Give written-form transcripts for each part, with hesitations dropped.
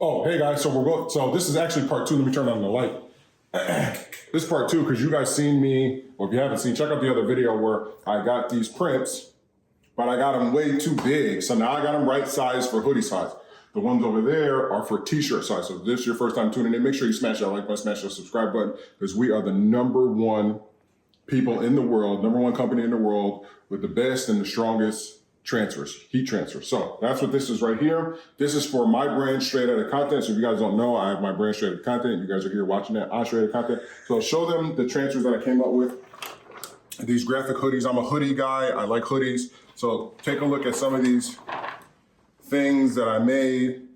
Oh, hey guys, so this is actually part 2. Let me turn on the light. This is part 2 because you guys seen me, or if you haven't seen, check out the other video where I got these prints, but I got them way too big. So now I got them right size for hoodie size. The ones over there are for t-shirt size. So if this is your first time tuning in, make sure you smash that like button, smash that subscribe button, because we are the #1 people in the world, #1 company in the world with the best and the strongest transfers, heat transfers. So that's what this is right here. This is for my brand, Straight Outta Content. So if you guys don't know, I have my brand, Straight Outta Content. You guys are here watching that on Straight Outta Content. So I'll show them the transfers that I came up with. These graphic hoodies. I'm a hoodie guy. I like hoodies. So take a look at some of these things that I made.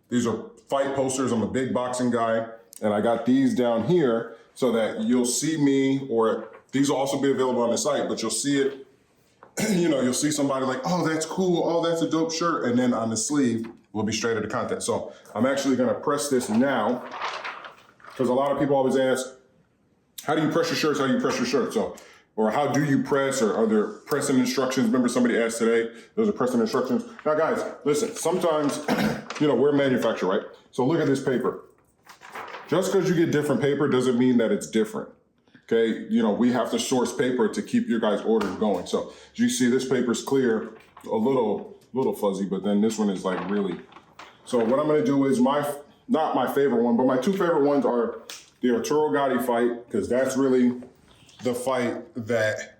These are fight posters. I'm a big boxing guy. And I got these down here so that you'll see me, or these will also be available on the site, but you'll see it. You know, you'll see somebody like, oh, that's cool. Oh, that's a dope shirt. And then on the sleeve will be Straight Outta Content. So I'm actually going to press this now, because a lot of people always ask, how do you press your shirts? How do you press your shirts? So, or how do you press, or are there pressing instructions? Remember somebody asked today, those are pressing instructions. Now guys, listen, sometimes, you know, we're a manufacturer, right? So look at this paper. Just because you get different paper doesn't mean that it's different. Okay, you know, we have to source paper to keep your guys' orders going. So as you see, this paper's clear, a little fuzzy, but then this one is like really. So what I'm gonna do is not my favorite one, but my 2 favorite ones are the Arturo Gatti fight, because that's really the fight that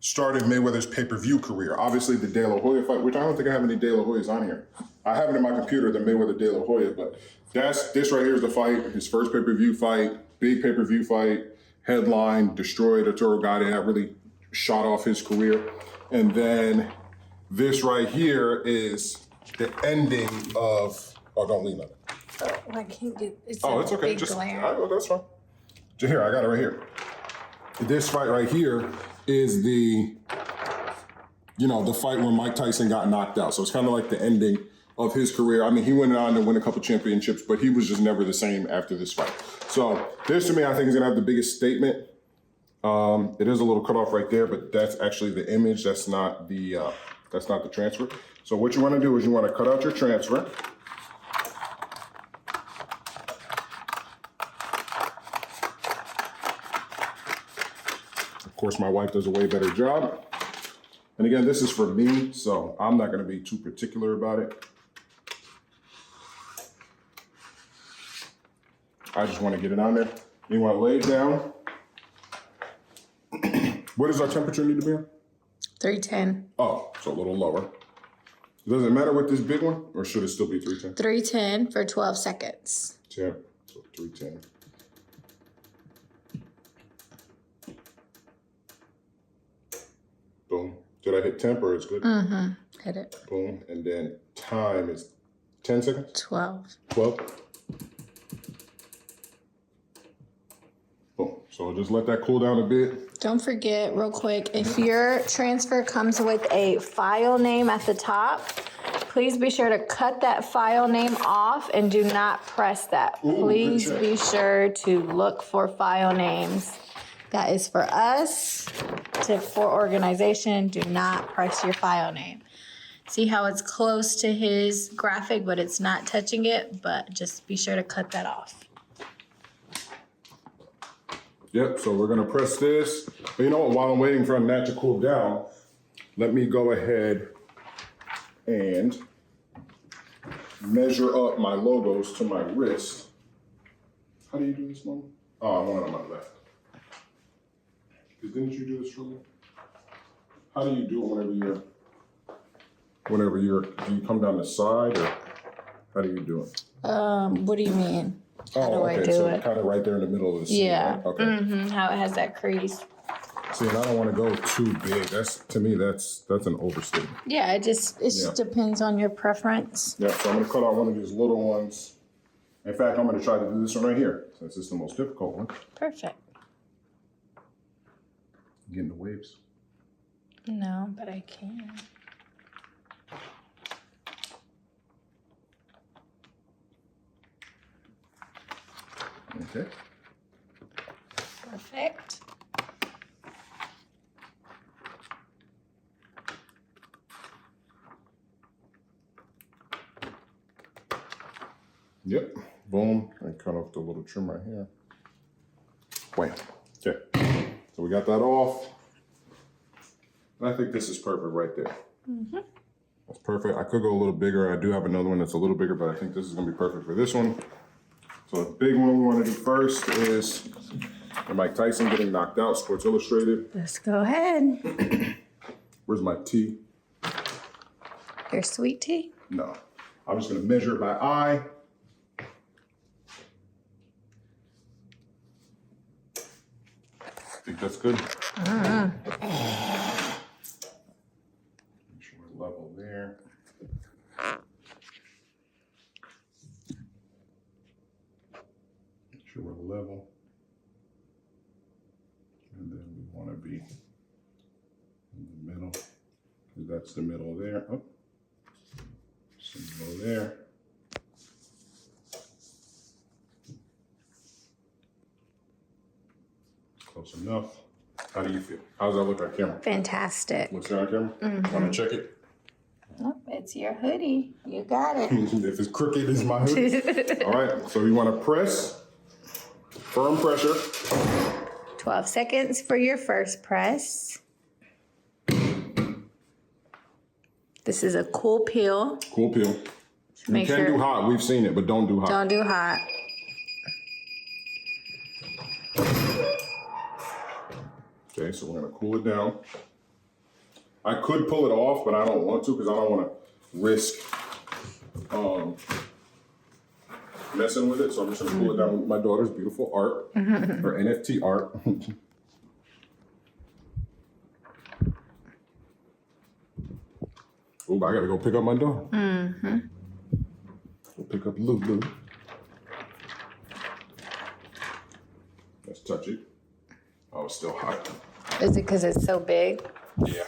started Mayweather's pay-per-view career. Obviously the De La Hoya fight, which I don't think I have any De La Hoyas on here. I have it in my computer, the Mayweather De La Hoya, but this right here is the fight, his first pay-per-view fight, big pay-per-view fight. Headline, destroyed Arturo Gatti. That really shot off his career. And then this right here is the ending of, oh, don't lean on it. Oh, I can't get, it's it's okay. big glare. Oh, that's fine. Here, I got it right here. This fight right here is the, you know, the fight when Mike Tyson got knocked out. So it's kind of like the ending of his career. I mean, he went on to win a couple championships, but he was just never the same after this fight. So this, to me, I think is gonna have the biggest statement. It is a little cut off right there, but that's actually the image. That's not the transfer. So what you wanna do is you wanna cut out your transfer. Of course, my wife does a way better job. And again, this is for me, so I'm not gonna be too particular about it. I just want to get it on there. You want to lay it down. What does our temperature need to be on? 310. Oh, so a little lower. Does it matter with this big one, or should it still be 310? 310 for 12 seconds. Yeah, so 310. Boom. Did I hit temp or it's good? Mm-hmm. Hit it. Boom. And then time is 10 seconds? 12. 12. So just let that cool down a bit. Don't forget, real quick, if your transfer comes with a file name at the top, please be sure to cut that file name off and do not press that. Please be sure to look for file names. That is for us, for organization. Do not press your file name. See how it's close to his graphic, but it's not touching it, but just be sure to cut that off. Yep, so we're gonna press this. But you know what, while I'm waiting for that to cool down, let me go ahead and measure up my logos to my wrist. How do you do this, Mom? Oh, I want it on my left. Didn't you do this for me? How do you do it do you come down the side, or how do you do it? What do you mean? How do okay, I do so it? Kind of right there in the middle of the scene, Yeah. right? Okay. Mm-hmm. How it has that crease. See, and I don't want to go too big. To me, that's an overstatement. Yeah, it just depends on your preference. Yeah, so I'm gonna cut out one of these little ones. In fact, I'm gonna try to do this one right here, since it's the most difficult one. Perfect. Getting the waves. No, but I can. Okay. Perfect. Yep. Boom. And cut off the little trim right here. Wham. Okay. So we got that off. And I think this is perfect right there. Mm-hmm. That's perfect. I could go a little bigger. I do have another one that's a little bigger, but I think this is going to be perfect for this one. So the big one we want to do first is Mike Tyson getting knocked out, Sports Illustrated. Let's go ahead. Where's my tea? Your sweet tea? No. I'm just going to measure it by eye. Think that's good? Make sure we're level there. Make sure we're level. And then we want to be in the middle, because that's the middle there. Oh, some middle there. Close enough. How do you feel? How does that look on camera? Fantastic. Looks good on camera? Mm-hmm. Want to check it? Oh, it's your hoodie. You got it. If it's crooked, it's my hoodie. All right, so you want to press, firm pressure. 12 seconds for your first press. This is a cool peel. Cool peel. Make you can do hot. We've seen it, but don't do hot. Don't do hot. Okay, so we're going to cool it down. I could pull it off, but I don't want to because I don't want to risk messing with it. So I'm just going to cool it down with my daughter's beautiful art, her NFT art. Oh, I got to go pick up my daughter. Go pick up Lulu. Let's touch it. Oh, it's still hot. Is it because it's so big? Yeah.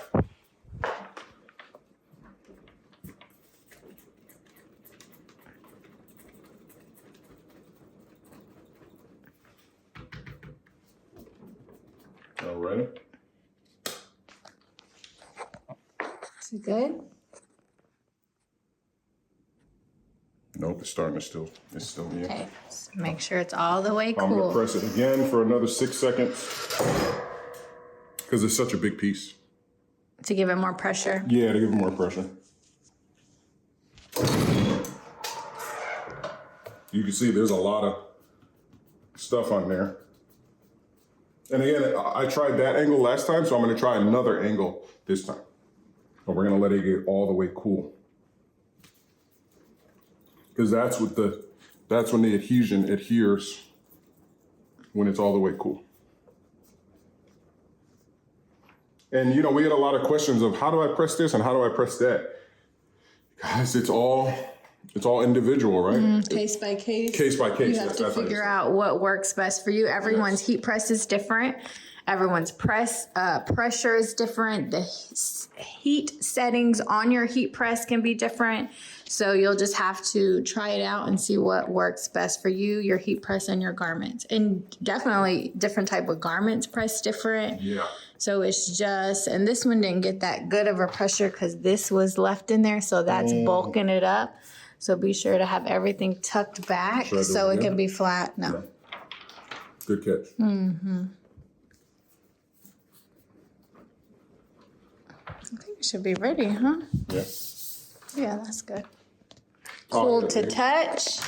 All right. Is it good? Nope, it's starting to still, it's still here. Okay, so make sure it's all the way I'm gonna cool. press it again for another 6 seconds because it's such a big piece. To give it more pressure. Yeah, to give it more pressure. You can see there's a lot of stuff on there. And again, I tried that angle last time, so I'm gonna try another angle this time. But we're gonna let it get all the way cool. Because that's when the adhesion adheres when it's all the way cool. And you know, we had a lot of questions of how do I press this and how do I press that? Guys, it's all individual, right? Case by case. Case by case. You have to figure out what works best for you. Everyone's heat press is different. Everyone's pressure is different. The heat settings on your heat press can be different. So you'll just have to try it out and see what works best for you, your heat press, and your garments. And definitely different type of garments press different. Yeah. So it's just, and this one didn't get that good of a pressure because this was left in there. So that's bulking it up. So be sure to have everything tucked back so it can be flat. No. Yeah. Good catch. Mm-hmm. I think it should be ready, huh? Yeah. Yeah, that's good. Cool to touch.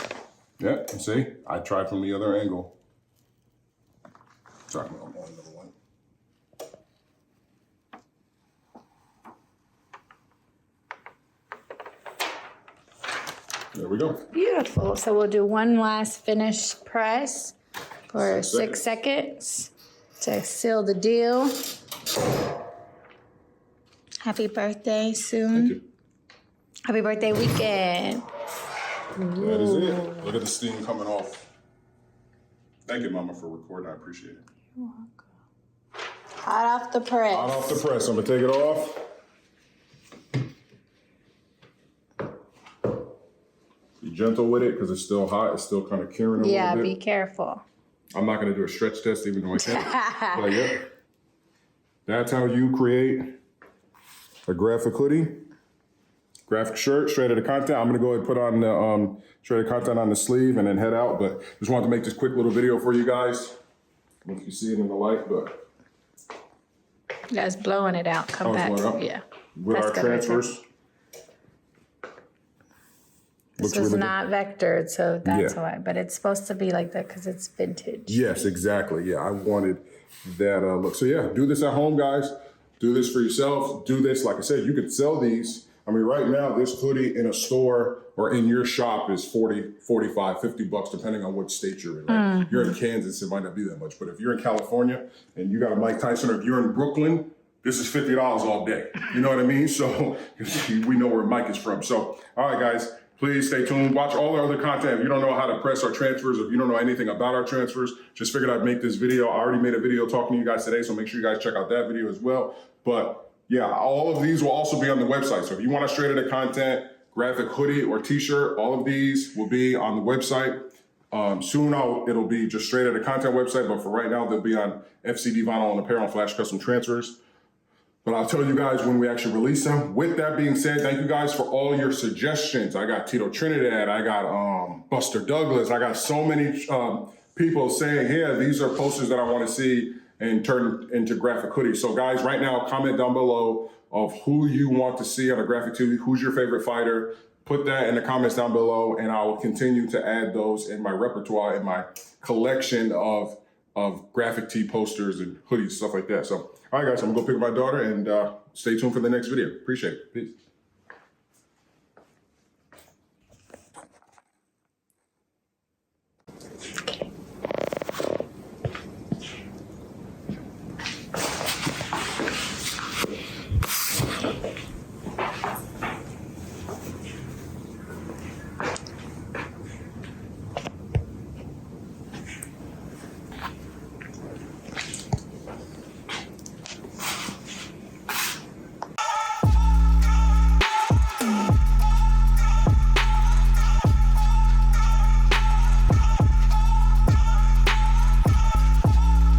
Yeah, see, I tried from the other angle. Sorry, I'm on another one. There we go. Beautiful. So we'll do one last finish press for 6 seconds to seal the deal. Happy birthday soon. Thank you. Happy birthday weekend. That is it. Look at the steam coming off. Thank you, Mama, for recording. I appreciate it. You're welcome. Hot off the press. Hot off the press. I'm going to take it off. Be gentle with it because it's still hot. It's still kind of curing a little bit. Yeah, be careful. I'm not going to do a stretch test even though I can. But yeah, that's how you create a graphic hoodie graphic shirt, straight out of content. I'm gonna go ahead and put on the straight out of content on the sleeve and then head out. But just wanted to make this quick little video for you guys. I don't know if you see it in the light, but Yeah, it's blowing it out. Come back. Up. Yeah. With That's our good right transfers. This Looks was really not vectored, so that's Yeah. why. But it's supposed to be like that because it's vintage. Yes, exactly. Yeah, I wanted that look. So yeah, do this at home, guys. Do this for yourself. Do this, like I said, you could sell these. I mean, right now, this hoodie in a store or in your shop is 40, 45, 50 bucks, depending on what state you're in. Right? If you're in Kansas, it might not be that much. But if you're in California and you got a Mike Tyson, or if you're in Brooklyn, this is $50 all day. You know what I mean? So we know where Mike is from. So, all right, guys. Please stay tuned. Watch all our other content. If you don't know how to press our transfers, if you don't know anything about our transfers, just figured I'd make this video. I already made a video talking to you guys today, so make sure you guys check out that video as well. But yeah, all of these will also be on the website. So if you want a straight edit content, graphic hoodie or t-shirt, all of these will be on the website. Soon it'll be just straight edit content website, but for right now, they'll be on FCD Vinyl and Apparel and Flash Custom Transfers. But I'll tell you guys when we actually release them. With that being said, thank you guys for all your suggestions. I got Tito Trinidad, I got Buster Douglas, I got so many people saying, hey, these are posters that I want to see and turn into graphic hoodies. So guys, right now, comment down below of who you want to see on a graphic tee, who's your favorite fighter. Put that in the comments down below, and I will continue to add those in my repertoire, in my collection of graphic tee posters and hoodies, stuff like that. So, all right, guys, I'm gonna go pick up my daughter and stay tuned for the next video. Appreciate it. Peace.